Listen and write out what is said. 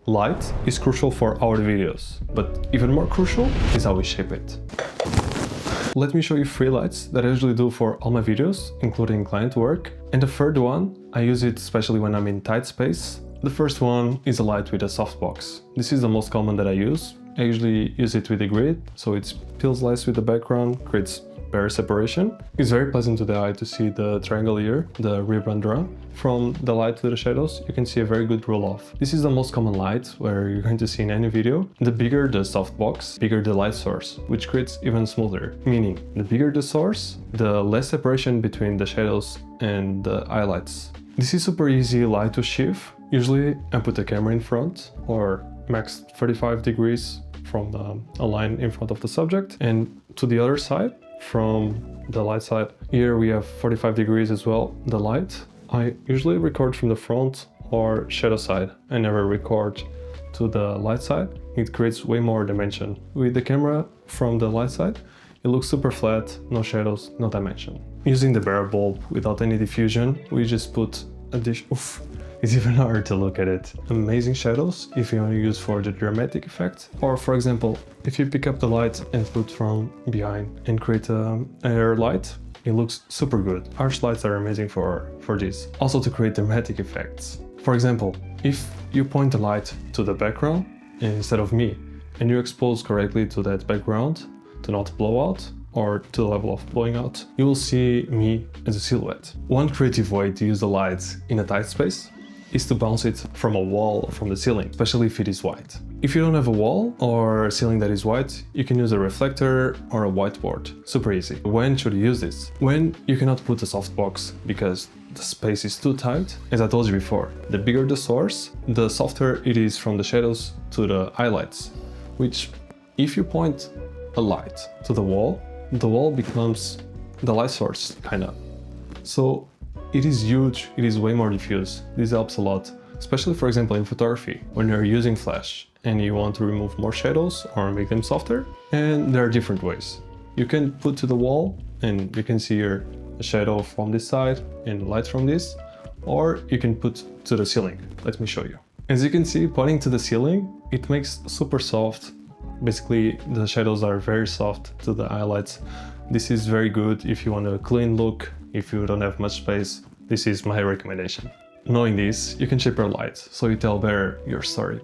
Light is crucial for our videos, but even more crucial is how we shape it. Let me show you 3 lights that I usually do for all my videos, including client work. And the third one, I use it especially when I'm in tight space. The first one is a light with a softbox. This is the most common that I use. I usually use it with a grid, so it feels nice with the background, creates better separation. It's very pleasant to the eye to see the triangle here, the ribbon drawn. From the light to the shadows, you can see a very good roll-off. This is the most common light where you're going to see in any video. The bigger the softbox, bigger the light source, which creates even smoother. Meaning, the bigger the source, the less separation between the shadows and the highlights. This is super easy light to shift. Usually, I put the camera in front or max 35 degrees from a line in front of the subject, and to the other side, from the light side, here we have 45 degrees as well, the light. I usually record from the front or shadow side. I never record to the light side. It creates way more dimension. With the camera from the light side, it looks super flat, no shadows, no dimension. Using the bare bulb without any diffusion, we just put a dish. Oof. It's even harder to look at it. Amazing shadows if you only use for the dramatic effect. Or for example, if you pick up the light and put from behind and create a hair light, it looks super good. Harsh lights are amazing for this. Also to create dramatic effects. For example, if you point the light to the background instead of me, and you expose correctly to that background to not blow out, or to the level of blowing out, you will see me as a silhouette. One creative way to use the lights in a tight space is to bounce it from a wall or from the ceiling, especially if it is white. If you don't have a wall or a ceiling that is white, you can use a reflector or a whiteboard. Super easy. When should you use this? When you cannot put a softbox because the space is too tight. As I told you before, the bigger the source, the softer it is from the shadows to the highlights, which if you point a light to the wall becomes the light source, kinda. So it is huge, it is way more diffuse. This helps a lot, especially for example in photography, when you're using flash and you want to remove more shadows or make them softer. And there are different ways. You can put to the wall and you can see here a shadow from this side and light from this, or you can put to the ceiling. Let me show you. As you can see, pointing to the ceiling, it makes super soft. Basically, the shadows are very soft to the highlights. This is very good if you want a clean look. If you don't have much space, this is my recommendation. Knowing this, you can shape your light so you tell better your story.